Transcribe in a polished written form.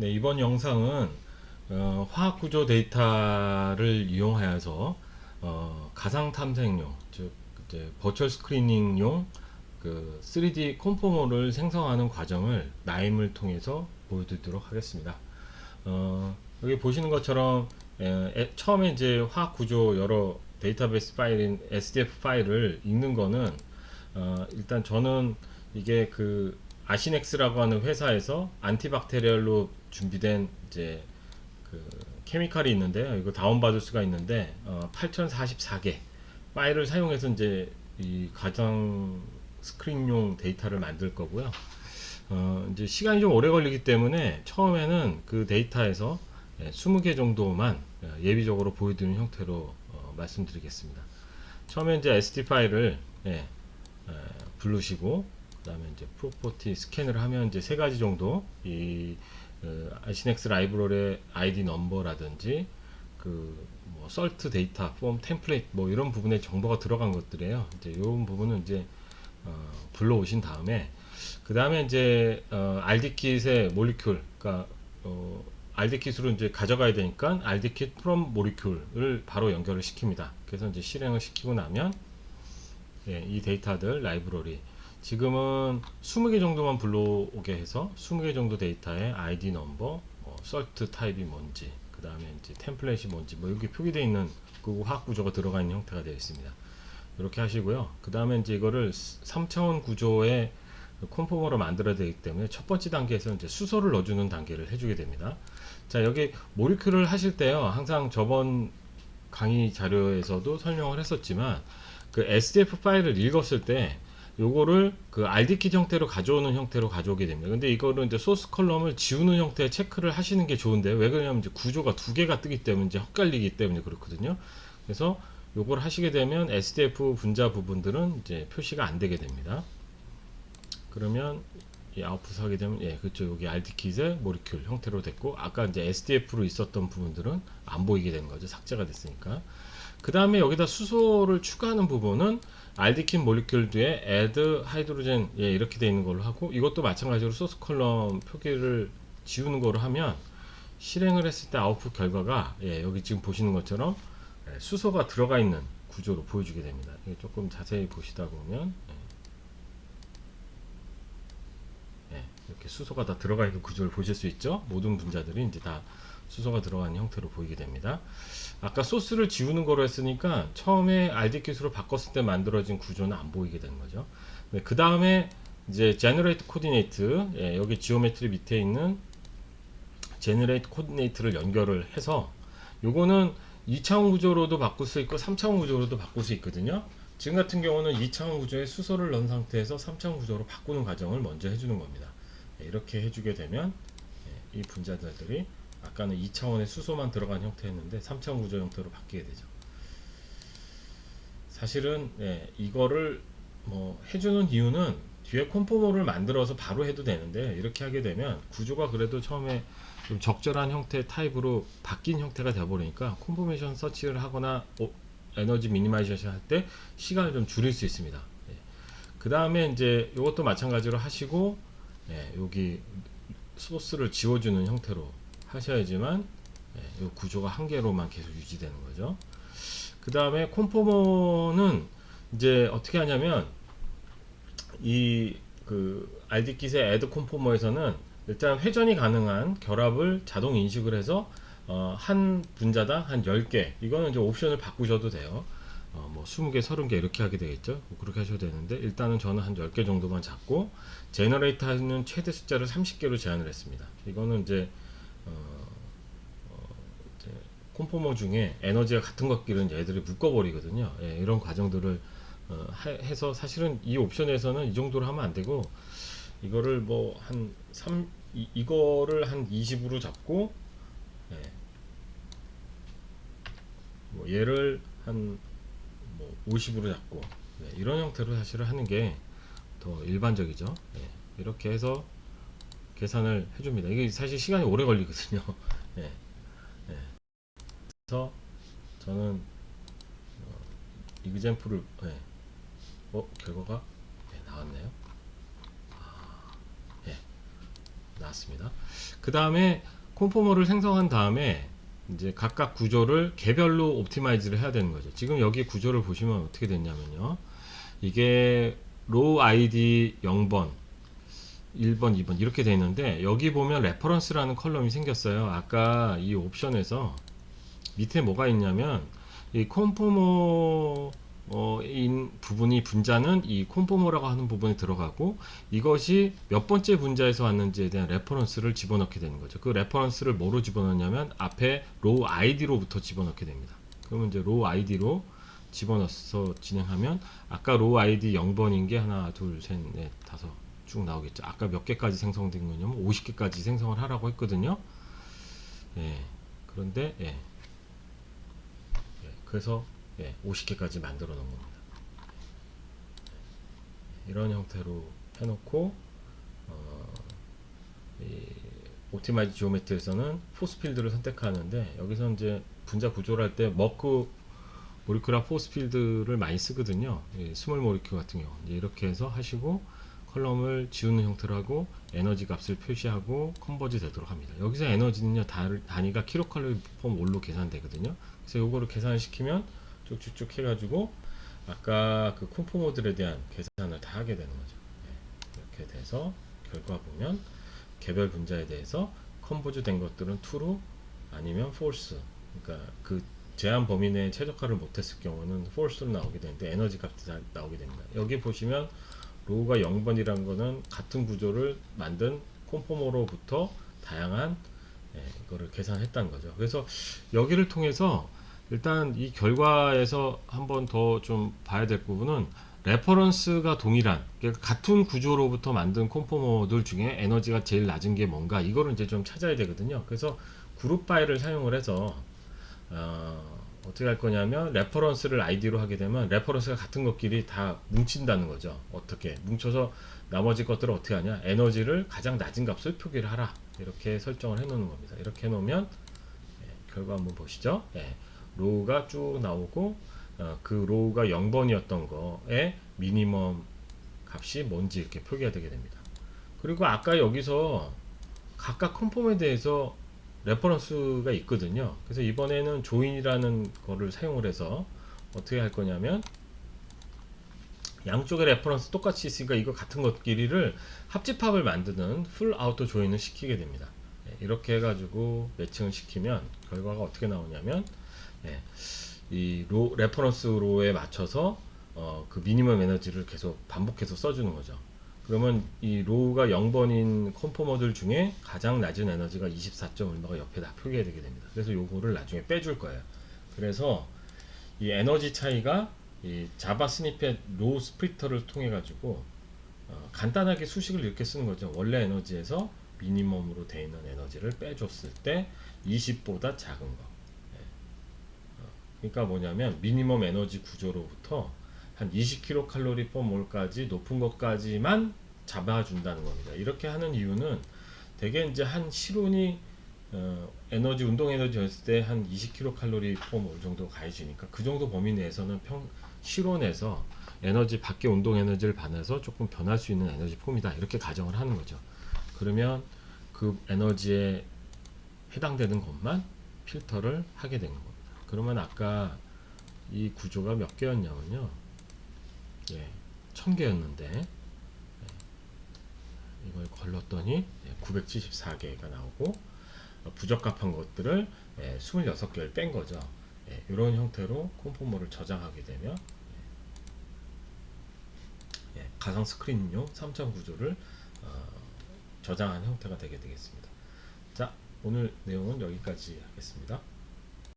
네, 이번 영상은 화학구조 데이터를 이용하여서 가상 탐색용, 즉 이제 버추얼 스크리닝용 그 3D 콘포머를 생성하는 과정을 나임을 통해서 보여드리도록 하겠습니다. 여기 보시는 것처럼 처음에 이제 화학구조 여러 데이터베이스 파일인 SDF 파일을 읽는 거는 일단 저는 이게 그 아시넥스라고 하는 회사에서 안티박테리얼로 준비된 이제 그 케미칼이 있는데요. 이거 다운받을 수가 있는데 8044개 파일을 사용해서 이제 이 가상 스크린용 데이터를 만들 거고요. 이제 시간이 좀 오래 걸리기 때문에 처음에는 그 데이터에서 20개 정도만 예비적으로 보여드리는 형태로 말씀드리겠습니다. 처음에 이제 SD 파일을 부르시고 그다음에 이제 프로퍼티 스캔을 하면 이제 세 가지 정도 이 아시넥스 라이브러리의 아이디 넘버라든지 그뭐 설트 데이터 폼 템플릿 뭐 이런 부분에 정보가 들어간 것들이에요. 이제 이런 부분은 이제 불러오신 다음에 그 다음에 이제 RD킷의 몰리큘 그러니까 RD킷으로 이제 가져가야 되니까 RD킷 from 모리큘을 바로 연결을 시킵니다. 그래서 이제 실행을 시키고 나면 이 데이터들 라이브러리 지금은 20개 정도만 불러오게 해서 20개 정도 데이터의 아이디 넘버, 설트 타입이 뭔지, 그 다음에 이제 템플릿이 뭔지, 뭐 여기 표기되어 있는 그 화학 구조가 들어가 있는 형태가 되어 있습니다. 이렇게 하시고요. 그 다음에 이제 이거를 3차원 구조의 콘포머로 만들어야 되기 때문에 첫 번째 단계에서 이제 수소를 넣어주는 단계를 해주게 됩니다. 자, 여기 모리큘을 하실 때요. 항상 저번 강의 자료에서도 설명을 했었지만 그 SDF 파일을 읽었을 때 요거를 그 RD키 형태로 가져오는 형태로 가져오게 됩니다. 근데 이거는 이제 소스 컬럼을 지우는 형태의 체크를 하시는 게 좋은데 왜 그러냐면 이제 구조가 두 개가 뜨기 때문에 이제 헛갈리기 때문에 그렇거든요. 그래서 요걸 하시게 되면 SDF 분자 부분들은 이제 표시가 안 되게 됩니다. 그러면 이 아웃풋 하게 되면 그렇죠. 여기 RD킷의 모리큘 형태로 됐고 아까 이제 SDF로 있었던 부분들은 안 보이게 되는 거죠. 삭제가 됐으니까. 그 다음에 여기다 수소를 추가하는 부분은 알디킨 몰리큘 뒤에 add 하이드로젠 이렇게 되어 있는 걸로 하고 이것도 마찬가지로 소스 컬럼 표기를 지우는 거로 하면 실행을 했을 때 아웃풋 결과가 여기 지금 보시는 것처럼 수소가 들어가 있는 구조로 보여주게 됩니다. 조금 자세히 보시다 보면 이렇게 수소가 다 들어가 있는 구조를 보실 수 있죠. 모든 분자들이 이제 다 수소가 들어간 형태로 보이게 됩니다. 아까 소스를 지우는 거로 했으니까 처음에 RD킷으로 바꿨을 때 만들어진 구조는 안 보이게 되는 거죠. 네, 그 다음에 이제 Generate Coordinate 여기 지오메트리 밑에 있는 Generate Coordinate를 연결을 해서 요거는 2차원 구조로도 바꿀 수 있고 3차원 구조로도 바꿀 수 있거든요. 지금 같은 경우는 2차원 구조에 수소를 넣은 상태에서 3차원 구조로 바꾸는 과정을 먼저 해주는 겁니다. 이렇게 해주게 되면 이 분자들이 아까는 2차원의 수소만 들어간 형태였는데 3차원 구조 형태로 바뀌게 되죠. 사실은 이거를 뭐 해주는 이유는 뒤에 콘포머를 만들어서 바로 해도 되는데 이렇게 하게 되면 구조가 그래도 처음에 좀 적절한 형태 타입으로 바뀐 형태가 되어버리니까 콘포메이션 서치를 하거나 에너지 미니마이제이션 할 때 시간을 좀 줄일 수 있습니다. 그 다음에 이제 이것도 마찬가지로 하시고 여기 소스를 지워주는 형태로 하셔야지만 이 구조가 한 개로만 계속 유지되는 거죠. 그 다음에 콘포머는 이제 어떻게 하냐면 이 그 RD킷의 add 콘포머에서는 일단 회전이 가능한 결합을 자동 인식을 해서 한 분자당 한 10개 이거는 이제 옵션을 바꾸셔도 돼요. 뭐 20개, 30개 이렇게 하게 되겠죠. 뭐 그렇게 하셔도 되는데 일단은 저는 한 10개 정도만 잡고 제너레이트 하는 최대 숫자를 30개로 제한을 했습니다. 이거는 이제 콘포머 중에 에너지가 같은 것끼리는 얘들이 묶어버리거든요. 이런 과정들을 해서 사실은 이 옵션에서는 이 정도로 하면 안 되고 이거를 뭐 한 3, 이거를 한 20으로 잡고 뭐 얘를 한 뭐 50으로 잡고 이런 형태로 사실은 하는 게 더 일반적이죠. 이렇게 해서 계산을 해줍니다. 이게 사실 시간이 오래 걸리거든요. 예, 예. 그래서 저는 이그젠플을 결과가 나왔네요. 예, 나왔습니다. 그 다음에 콤포머를 생성한 다음에 이제 각각 구조를 개별로 옵티마이즈를 해야 되는 거죠. 지금 여기 구조를 보시면 어떻게 됐냐면요. 이게 로우 아이디 0번, 1번, 2번 이렇게 되어 있는데 여기 보면 레퍼런스라는 컬럼이 생겼어요. 아까 이 옵션에서 밑에 뭐가 있냐면 이 콤포머 인 부분이 분자는 이 콤포머라고 하는 부분에 들어가고 이것이 몇 번째 분자에서 왔는지에 대한 레퍼런스를 집어넣게 되는 거죠. 그 레퍼런스를 뭐로 집어넣냐면 앞에 로우 아이디로부터 집어넣게 됩니다. 그러면 이제 로우 아이디로 집어넣어서 진행하면 아까 로우 아이디 0번인 게 하나, 둘, 셋, 넷, 다섯 쭉 나오겠죠. 아까 몇 개까지 생성된 거냐면 50개까지 생성을 하라고 했거든요. 예. 그런데 그래서 50개까지 만들어 놓은 겁니다. 이런 형태로 해놓고 이 옵티마이즈 지오메트리에서는 포스 필드를 선택하는데 여기서 이제 분자 구조를 할 때 머크 모리큘라 포스 필드를 많이 쓰거든요. 스몰 모리큘 같은 경우 이렇게 해서 하시고 컬럼을 지우는 형태로 하고 에너지 값을 표시하고 컨버지 되도록 합니다. 여기서 에너지는요 단위가 킬로칼로리 펌 올로 계산되거든요. 그래서 요거를 계산을 시키면 쭉쭉쭉 해가지고 아까 그 콤포모들에 대한 계산을 다 하게 되는 거죠. 이렇게 돼서 결과 보면 개별 분자에 대해서 컨버즈 된 것들은 true로 아니면 false, 그러니까 그 제한 범위 내에 최적화를 못했을 경우는 false로 나오게 되는데 에너지 값이 다 나오게 됩니다. 여기 보시면 로우가 0번이라는 거는 같은 구조를 만든 콤포머로부터 다양한 이거를 계산했다는 거죠. 그래서 여기를 통해서 일단 이 결과에서 한번 더 좀 봐야 될 부분은 레퍼런스가 동일한 그러니까 같은 구조로부터 만든 콤포머들 중에 에너지가 제일 낮은 게 뭔가 이거를 이제 좀 찾아야 되거든요. 그래서 그룹 파일을 사용을 해서 어떻게 할 거냐면 레퍼런스를 아이디로 하게 되면 레퍼런스가 같은 것끼리 다 뭉친다는 거죠. 어떻게 뭉쳐서 나머지 것들을 어떻게 하냐, 에너지를 가장 낮은 값을 표기를 하라 이렇게 설정을 해 놓는 겁니다. 이렇게 해 놓으면 결과 한번 보시죠. 로우가 쭉 나오고 그 로우가 0번이었던 거에 미니멈 값이 뭔지 이렇게 표기가 되게 됩니다. 그리고 아까 여기서 각각 콤폼에 대해서 레퍼런스가 있거든요. 그래서 이번에는 조인이라는 거를 사용을 해서 어떻게 할 거냐면 양쪽의 레퍼런스 똑같이 있으니까 이거 같은 것끼리를 합집합을 만드는 풀 아우터 조인을 시키게 됩니다. 이렇게 해가지고 매칭을 시키면 결과가 어떻게 나오냐면 이 레퍼런스 로에 맞춰서 그 미니멈 에너지를 계속 반복해서 써주는 거죠. 그러면 이 로우가 0번인 콤포머들 중에 가장 낮은 에너지가 24점 얼마가 옆에 다 표기가 되게 됩니다. 그래서 요거를 나중에 빼줄 거예요. 그래서 이 에너지 차이가 이 자바 스니펫 로우 스프리터를 통해 가지고 간단하게 수식을 이렇게 쓰는 거죠. 원래 에너지에서 미니멈으로 되어 있는 에너지를 빼줬을 때 20보다 작은 거. 그러니까 뭐냐면 미니멈 에너지 구조로부터 한 20kcal per mole까지 높은 것까지만 잡아준다는 겁니다. 이렇게 하는 이유는 대개 이제 한 실온이 에너지 운동 에너지였을 때 한 20kcal per mole 정도 가해지니까 그 정도 범위 내에서는 실온에서 에너지 밖에 운동 에너지를 반해서 조금 변할 수 있는 에너지 폼이다 이렇게 가정을 하는 거죠. 그러면 그 에너지에 해당되는 것만 필터를 하게 되는 겁니다. 그러면 아까 이 구조가 몇 개였냐면요, 1000개였는데 이걸 걸렀더니 974개가 나오고 부적합한 것들을 26개를 뺀 거죠. 이런 형태로 콤포머를 저장하게 되면 가상 스크린용 3000 구조를 저장한 형태가 되게 되겠습니다. 자, 오늘 내용은 여기까지 하겠습니다.